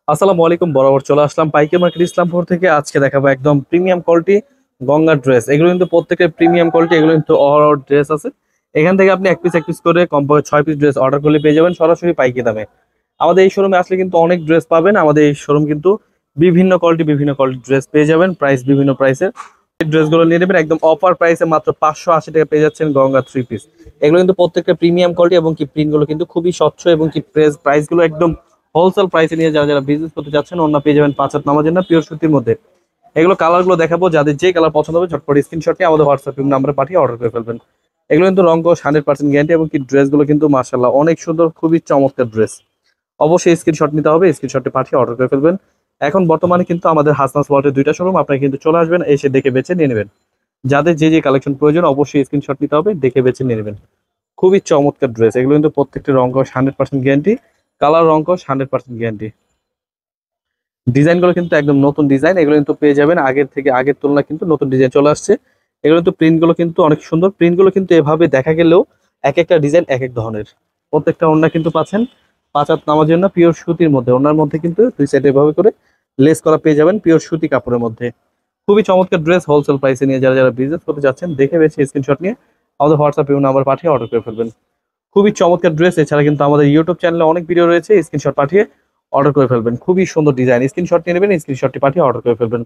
আসসালামু আলাইকুম। বরাবর চলে আসলাম পাইকারি মার্কেট ইসলামপুর থেকে। আজকে দেখাবো একদম প্রিমিয়াম কোয়ালিটি গঙ্গার ড্রেস। এগুলো কিন্তু প্রত্যেকের প্রিমিয়াম কোয়ালিটি, এগুলো কিন্তু অল ড্রেস আছে। এখান থেকে আপনি এক পিস করে কমপক্ষে 6 পিস ড্রেস অর্ডার করলে পেয়ে যাবেন সরাসরি পাইকারি দামে। আমাদের এই শোরুমে আসলে কিন্তু অনেক ড্রেস পাবেন। আমাদের এই শোরুম কিন্তু বিভিন্ন কোয়ালিটি ড্রেস পেয়ে যাবেন, প্রাইস বিভিন্ন প্রাইসের। এই ড্রেসগুলো নিয়ে নেবেন একদম অফার প্রাইসে, মাত্র 580 টাকা পেয়ে যাচ্ছেন গঙ্গা 3 পিস। এগুলো কিন্তু প্রত্যেকটা প্রিমিয়াম কোয়ালিটি এবং কি প্রিন্টগুলো কিন্তু খুবই স্বচ্ছ এবং কি প্রাইসগুলো একদম হোলসেল প্রাইসে নিয়ে যারা যারা বিজনেস করতে যাচ্ছেন অন্য পেয়ে যাবেন 5 হাত নামাজের না পিওর সুতির মধ্যে। এগুলো কালারগুলো দেখাবো, যাদের যে কালার পছন্দ হবে ঝটপট স্ক্রিনশট নিয়ে আমাদের হোয়াটসঅ্যাপ নাম্বারে পাঠিয়ে অর্ডার করে ফেলবেন। এগুলো কিন্তু রঙ 100% গ্যারান্টি এবং কি ড্রেসগুলো কিন্তু মাশাআল্লাহ অনেক সুন্দর, খুবই চমৎকার ড্রেস। অবশ্যই স্ক্রিনশট নিতে হবে, স্ক্রিনশটে পাঠিয়ে অর্ডার করে ফেলবেন। এখন বর্তমানে কিন্তু আমাদের হাসনাস ওয়ার্ল্ডের 2টা শোরুম, আপনারা কিন্তু চলে আসবেন, এসে দেখে বেছে নিয়ে নেবেন। যাদের যে যে কালেকশন প্রয়োজন অবশ্যই স্ক্রিনশট নিতে হবে, দেখে বেছে নিয়ে নেবেন। খুবই চমৎকার ড্রেস। এগুলো কিন্তু প্রত্যেকটি রঙ 100% গ্যারান্টি, কালার রঙ 100% গ্যারান্টি। ডিজাইনগুলো কিন্তু একদম নতুন ডিজাইন। এগুলো কিন্তু পেয়ে যাবেন আগের তুলনায় কিন্তু নতুন ডিজাইন চলে আসছে। এগুলো কিন্তু প্রিন্টগুলো কিন্তু অনেক সুন্দর। প্রিন্টগুলো কিন্তু এভাবে দেখা গেলেও এক একটা ডিজাইন এক এক ধরনের। প্রত্যেকটা ওড়না কিন্তু পাচ্ছেন 5 হাত নামার জন্য পিওর সুতির মধ্যে। ওড়নার মধ্যে কিন্তু দুই সাইডে এভাবে করে লেস করা পেয়ে যাবেন পিওর সুতি কাপড়ের মধ্যে। খুবই চমৎকার ড্রেস। হোলসেল প্রাইসে নিয়ে যারা যারা বিজনেস করতে যাচ্ছেন দেখে বেছে স্ক্রিনশট নিয়ে আমাদের হোয়াটসঅ্যাপ নাম্বার পাঠিয়ে অর্ডার করে ফেলবেন। খুবই চমৎকার ড্রেস। এছাড়া কিন্তু আমাদের ইউটিউব চ্যানেলে অনেক ভিডিও রয়েছে, স্ক্রিনশট পাঠিয়ে অর্ডার করে ফেলবেন। খুবই সুন্দর ডিজাইন, স্ক্রিনশট নিয়ে নেবেন, স্ক্রিনশটটি পাঠিয়ে অর্ডার করে ফেলবেন।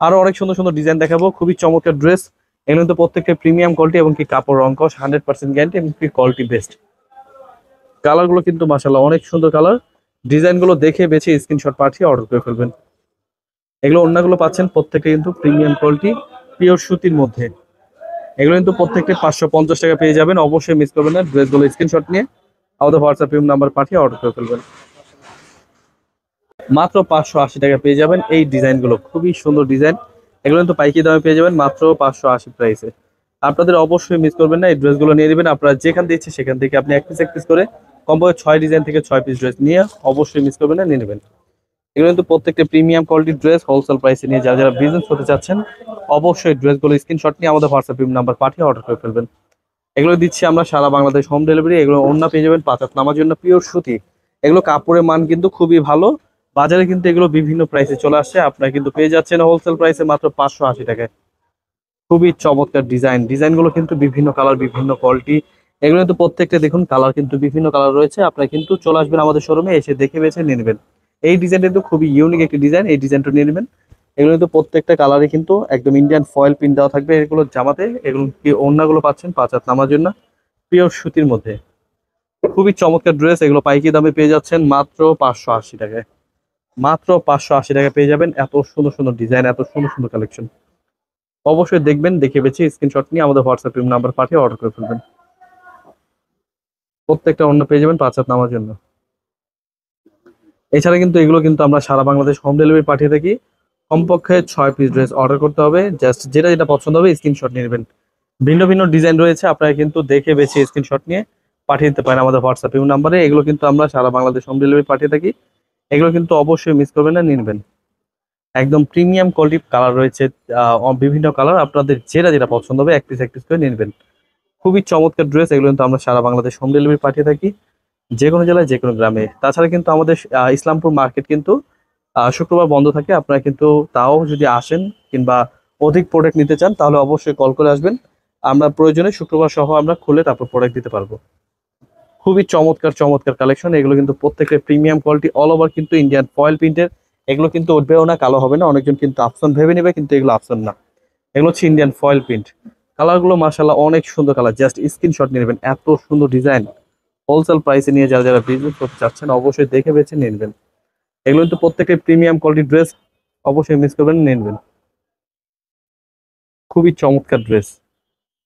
আরো অনেক সুন্দর সুন্দর ডিজাইন দেখাবো, খুবই চমৎকার ড্রেস। এগুলো কিন্তু প্রত্যেকটা প্রিমিয়াম কোয়ালিটি এবং কি কাপড় রঙ 100% গ্যারান্টি এবং কি কোয়ালিটি বেস্ট। কালার গুলো কিন্তু মাশাআল্লাহ অনেক সুন্দর কালার। ডিজাইন গুলো দেখে বেছে স্ক্রিনশট পাঠিয়ে অর্ডার করে ফেলবেন। এগুলো অন্যগুলো পাচ্ছেন প্রত্যেকটা কিন্তু প্রিমিয়াম কোয়ালিটি পিওর সুতির মধ্যে। এগুলো কিন্তু প্রত্যেকটা 550 টাকা পেয়ে যাবেন। অবশ্যই মিস করবেন না, ড্রেসগুলো স্ক্রিনশট নিয়ে আমাদের হোয়াটসঅ্যাপ নাম্বার পাঠিয়ে অর্ডার করে ফেলবেন। মাত্র 580 টাকা পেয়ে যাবেন এই ডিজাইনগুলো, খুবই সুন্দর ডিজাইন। এগুলো কিন্তু পাইকারি দামে পেয়ে যাবেন মাত্র 580 প্রাইসে। আপনাদের অবশ্যই মিস করবেন না, এই ড্রেসগুলো নিয়ে নেবেন। আপনারা যেখান থেকে ইচ্ছে সেখান থেকে আপনি এক পিস করে কমপক্ষে 6 ডিজাইন থেকে 6 পিস ড্রেস নিয়ে অবশ্যই মিস করবেন না, নিয়ে নেবেন। এগুলো কিন্তু প্রত্যেকটা প্রিমিয়াম কোয়ালিটির ড্রেস হোলসেল প্রাইসে নিয়ে যারা যারা বিজনেস করতে চাচ্ছেন অবশ্যই ড্রেসগুলো স্ক্রিনশট নিয়ে আমাদের হোয়াটসঅ্যাপ নাম্বার পাঠিয়ে অর্ডার করে ফেলবেন। এগুলো দিচ্ছি আমরা সারা বাংলাদেশ হোম ডেলিভারি। এগুলো অন্য পেয়ে যাবেন 5 হাত নামার জন্য পিওর সুতি। এগুলো কাপড়ের মান কিন্তু খুবই ভালো। বাজারে কিন্তু এগুলো বিভিন্ন প্রাইসে চলে আসছে, আপনারা কিন্তু পেয়ে যাচ্ছেন হোলসেল প্রাইসে মাত্র 580 টাকায়। খুবই চমৎকার ডিজাইনগুলো কিন্তু বিভিন্ন কালার, বিভিন্ন কোয়ালিটি। এগুলো কিন্তু প্রত্যেকটা দেখুন কালার কিন্তু বিভিন্ন কালার রয়েছে। আপনারা কিন্তু চলে আসবেন আমাদের শোরুমে, এসে দেখে বেছে নিয়ে নেবেন। এই ডিজাইনটা কিন্তু খুবই ইউনিক একটি ডিজাইন, এই ডিজাইনটা নিয়ে নেবেন। এগুলো কিন্তু প্রত্যেকটা কালারে কিন্তু একদম ইন্ডিয়ান ফয়েল প্রিন্ট দেওয়া থাকবে এগুলো জামাতে। এগুলো কি ওড়নাগুলো পাচ্ছেন 5 হাত নামার জন্য পিওর সুতির মধ্যে। খুবই চমৎকার ড্রেস। এগুলো পাইকারি দামে পেয়ে যাচ্ছেন মাত্র 580 টাকায়। মাত্র 580 টাকায় পেয়ে যাবেন এত সুন্দর সুন্দর ডিজাইন, এত সুন্দর সুন্দর কালেকশন। অবশ্যই দেখবেন, দেখে বেছে স্ক্রিনশট নিয়ে আমাদের হোয়াটসঅ্যাপ নাম্বার পাঠিয়ে অর্ডার করে ফেলবেন। প্রত্যেকটা অন্য পেয়ে যাবেন 5 হাত নামার জন্য। এছাড়া কিন্তু এগুলো কিন্তু আমরা সারা বাংলাদেশ হোম ডেলিভারি পাঠিয়ে থাকি। কমপক্ষে 6 পিস ড্রেস অর্ডার করতে হবে। জাস্ট যেটা যেটা পছন্দ হবে স্ক্রিনশট নিয়ে নেবেন। ভিন্ন ভিন্ন ডিজাইন রয়েছে, আপনারা কিন্তু দেখে বেছে স্ক্রিনশট নিয়ে পাঠিয়ে দিতে পারেন আমাদের হোয়াটসঅ্যাপ নাম্বারে। এগুলো কিন্তু আমরা সারা বাংলাদেশ হোম ডেলিভারি পাঠিয়ে থাকি। এগুলো কিন্তু অবশ্যই মিস করবেন না, নিয়ে নেবেন। একদম প্রিমিয়াম কোয়ালিটি কালার রয়েছে, বিভিন্ন কালার। আপনাদের যেটা যেটা পছন্দ হবে এক পিস করে নিয়ে নেবেন। খুবই চমৎকার ড্রেস। এগুলো কিন্তু আমরা সারা বাংলাদেশ হোম ডেলিভারি পাঠিয়ে থাকি, যে কোনো জেলায় যে কোনো গ্রামে। তাছাড়া কিন্তু আমাদের ইসলামপুর মার্কেট কিন্তু শুক্রবার বন্ধ থাকে। আপনারা কিন্তু তাও যদি আসেন কিংবা অধিক প্রোডাক্ট নিতে চান তাহলে অবশ্যই কল করে আসবেন। আমরা প্রয়োজনে শুক্রবার সহ আমরা খুলে তারপর প্রোডাক্ট দিতে পারবো। খুবই চমৎকার চমৎকার কালেকশন। এগুলো কিন্তু প্রত্যেকটা প্রিমিয়াম কোয়ালিটি, অল ওভার কিন্তু ইন্ডিয়ান ফয়েল প্রিন্টের। এগুলো কিন্তু উঠবেও না, কালো হবে না। অনেকজন কিন্তু আফসন ভেবে নেবে, কিন্তু এগুলো আফসন না, এগুলো হচ্ছে ইন্ডিয়ান ফয়েল প্রিন্ট। কালারগুলো মাশাআল্লাহ অনেক সুন্দর কালার। জাস্ট স্ক্রিনশট নিয়ে নেবেন, এত সুন্দর ডিজাইন। হোলসেল প্রাইসে নিয়ে যারা যারা বিজনেস করতে চাচ্ছেন অবশ্যই দেখে বেছে নিয়ে নেবেন। এগুলো কিন্তু প্রত্যেকটা প্রিমিয়াম কোয়ালিটির ড্রেস, অবশ্যই মিস করবেন না, নিয়ে নেবেন। খুবই চমৎকার ড্রেস।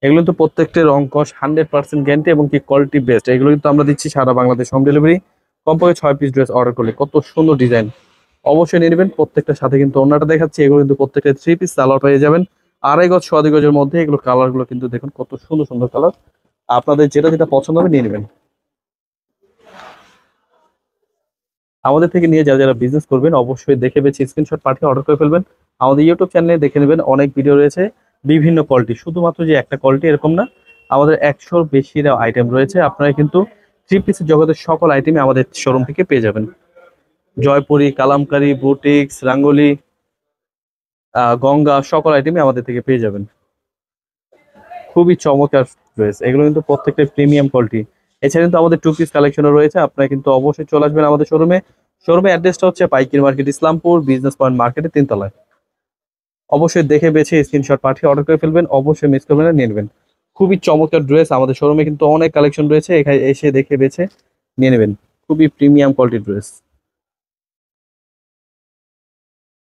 এগুলো কিন্তু প্রত্যেকটা রং কস 100% গ্যারান্টি এবং কি কোয়ালিটি বেস্ট। এগুলো কিন্তু আমরা দিচ্ছি সারা বাংলাদেশ হোম ডেলিভারি। কমপক্ষে 6 পিস ড্রেস অর্ডার করলে কত সুন্দর ডিজাইন অবশ্যই নিয়ে নেবেন। প্রত্যেকটার সাথে কিন্তু অন্যটা দেখাচ্ছি, এগুলো কিন্তু প্রত্যেকটা 3 পিস সালোয়ার পেয়ে যাবেন 2.5 গজ 2.5 গজের মধ্যে। এগুলো কালার গুলো কিন্তু দেখুন কত সুন্দর সুন্দর কালার। আপনাদের যেটা যেটা পছন্দ হবে নিয়ে নেবেন। আমাদের থেকে নিয়ে যারা যারা বিজনেস করবেন অবশ্যই দেখে বেছে স্ক্রিনশট পাঠিয়ে অর্ডার করে ফেলবেন। আমাদের ইউটিউব চ্যানেলে দেখে নেবেন, অনেক ভিডিও রয়েছে বিভিন্ন কোয়ালিটি। শুধুমাত্র যে একটা কোয়ালিটি এরকম না, আমাদের 100-র বেশি আইটেম রয়েছে। আপনারা কিন্তু 3 পিসের জগতের সকল আইটেমই আমাদের শোরুম থেকে পেয়ে যাবেন। জয়পুরি, কালামকারী, বুটিক্স, রাঙ্গুলি, গঙ্গা সকল আইটেমই আমাদের থেকে পেয়ে যাবেন। খুবই চমৎকার ড্রেস, এগুলো কিন্তু প্রত্যেকটা প্রিমিয়াম কোয়ালিটি। এছাড়া কিন্তু আমাদের টু পিস কালেকশনও রয়েছে, আপনারা কিন্তু অবশ্যই চলে আসবেন আমাদের শোরুমে। শোরুমের অ্যাড্রেসটা হচ্ছে পাইকারি মার্কেট, ইসলামপুর বিজনেস পয়েন্ট মার্কেটের 3 তলায়। অবশ্যই দেখে বেছে স্ক্রিনশট পাঠিয়ে অর্ডার করে ফেলবেন, অবশ্যই মিস করবেন না, নিয়ে নেবেন। খুবই চমৎকার ড্রেস, আমাদের শোরুমে কিন্তু অনেক কালেকশন রয়েছে, এখানে এসে দেখে বেছে নিয়ে নেবেন। খুবই প্রিমিয়াম কোয়ালিটির ড্রেস।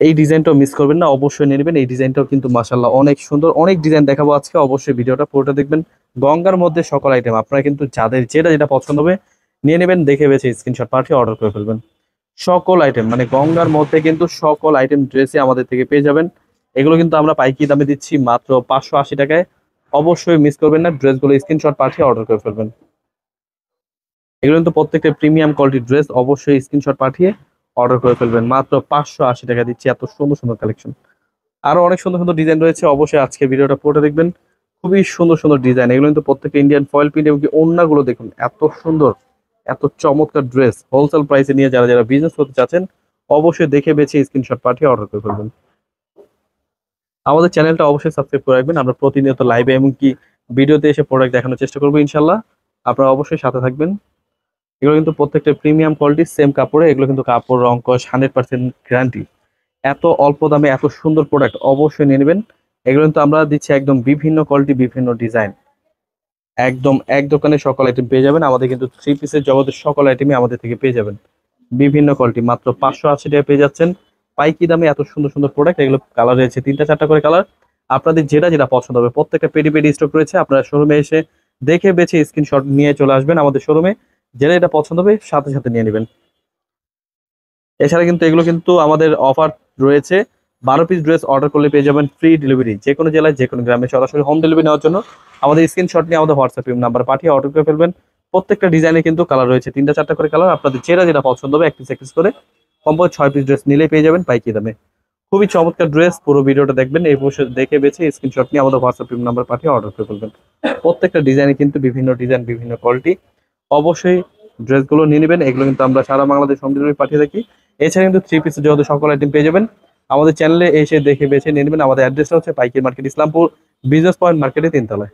এই ডিজাইনটাও মিস করবেন না, অবশ্যই নিয়ে নেবেন। এই ডিজাইনটাও কিন্তু মাশাআল্লাহ অনেক সুন্দর, অনেক ডিজাইন দেখাবো আজকে, অবশ্যই ভিডিওটা পুরোটা দেখবেন। গঙ্গার মধ্যে সকল আইটেম, আপনারা কিন্তু যাদের যেটা যেটা পছন্দ হবে নিয়ে নেবেন, দেখে বেছে স্ক্রিনশট পাঠিয়ে অর্ডার করে ফেলবেন। সকল আইটেম মানে গঙ্গার মধ্যে কিন্তু সকল আইটেম ড্রেসই আমাদের থেকে পেয়ে যাবেন। এগুলো কিন্তু আমরা পাইকারি দামে দিচ্ছি মাত্র 580 টাকায়। অবশ্যই মিস করবেন না, ড্রেসগুলো স্ক্রিনশট পাঠিয়ে অর্ডার করে ফেলবেন। এগুলো কিন্তু প্রত্যেকটা প্রিমিয়াম কোয়ালিটির ড্রেস, অবশ্যই স্ক্রিনশট পাঠিয়ে অর্ডার করে ফেলবেন। মাত্র 580 টাকা দিচ্ছি, এত সুন্দর সুন্দর কালেকশন। আরো অনেক সুন্দর সুন্দর ডিজাইন রয়েছে, অবশ্যই আজকে ভিডিওটা পুরোটা দেখবেন। খুবই সুন্দর সুন্দর ডিজাইন, এগুলো কিন্তু প্রত্যেকটা ইন্ডিয়ান ফয়েল প্রিন্ট, এবং কি ওড়নাগুলো দেখুন এত সুন্দর, এত চমৎকার ড্রেস। হোলসেল প্রাইসে নিয়ে যারা যারা বিজনেস করতে চাচ্ছেন অবশ্যই দেখে বেছে স্ক্রিনশট পাঠিয়ে অর্ডার করে ফেলবেন। আমাদের চ্যানেলটা অবশ্যই সাবস্ক্রাইব করে রাখবেন, আমরা প্রতিনিয়ত লাইভে এবং কি ভিডিওতে এসে প্রোডাক্ট দেখানোর চেষ্টা করবো ইনশাল্লাহ। আপনারা অবশ্যই সাথে থাকবেন। এগুলো কিন্তু প্রত্যেকটা প্রিমিয়াম কোয়ালিটি, সেম কাপড়ে, এগুলো কিন্তু কাপড় রং কস 100% গ্যারান্টি। এত অল্প দামে এত সুন্দর প্রোডাক্ট অবশ্যই নিয়ে নেবেন। এগুলো কিন্তু আমরা দিচ্ছি একদম বিভিন্ন কোয়ালিটি, বিভিন্ন ডিজাইন, একদম এক দোকানে সকল আইটেম পেয়ে যাবেন। আমাদের কিন্তু থ্রি পিসের জগতের সকল আইটেমই আমাদের থেকে পেয়ে যাবেন, বিভিন্ন কোয়ালিটি মাত্র 580 টাকা পেয়ে যাচ্ছেন পাইকি দামে। এত সুন্দর সুন্দর প্রোডাক্ট, এগুলো কালার রয়েছে 3টা 4টা করে কালার। আপনাদের যেটা যেটা পছন্দ হবে প্রত্যেকটা পেডি পেডি স্টক রয়েছে, আপনারা শোরুমে এসে দেখে বেছে স্ক্রিনশট নিয়ে চলে আসবেন আমাদের শোরুমে, যেটা এটা পছন্দ হবে সাথে সাথে নিয়ে নেবেন। এছাড়া কিন্তু এগুলো কিন্তু আমাদের অফার রয়েছে, 12 পিস ড্রেস অর্ডার করলে পেয়ে যাবেন ফ্রি ডেলিভারি, যে কোনো জেলায় যে কোনো গ্রামে সরাসরি হোম ডেলিভারি নেওয়ার জন্য আমাদের স্ক্রিনশট নিয়ে আমাদের হোয়াটসঅ্যাপ নাম্বার পাঠিয়ে অর্ডার করে ফেলবেন। প্রত্যেকটা ডিজাইনে কিন্তু কালার রয়েছে 3টা 4টা করে কালার, আপনাদের যেটা যেটা পছন্দ হবে এক পিস করে কমপক্ষে 6 পিস ড্রেস নিলেই পেয়ে যাবেন পাইকি দামে। খুবই চমৎকার ড্রেস, পুরো ভিডিওটা দেখবেন, এই বসে দেখে বেছে স্ক্রিনশট নিয়ে আমাদের হোয়াটসঅ্যাপ নাম্বার পাঠিয়ে অর্ডার করে ফেলবেন। প্রত্যেকটা ডিজাইনে কিন্তু বিভিন্ন ডিজাইন, বিভিন্ন কোয়ালিটি, অবশ্যই ড্রেসগুলো নিয়ে নেবেন। এগুলো কিন্তু আমরা সারা বাংলাদেশ হোম ডেলিভারি পাঠিয়ে থাকি। এছাড়া কিন্তু থ্রি পিসের যেহেতু সকল আইটেম পেয়ে যাবেন, আমাদের চ্যানেলে এসে দেখে বেছে নিয়ে নেবেন। আমাদের অ্যাড্রেসটা হচ্ছে পাইকারি মার্কেট, ইসলামপুর বিজনেস পয়েন্ট মার্কেটে 3 তলায়।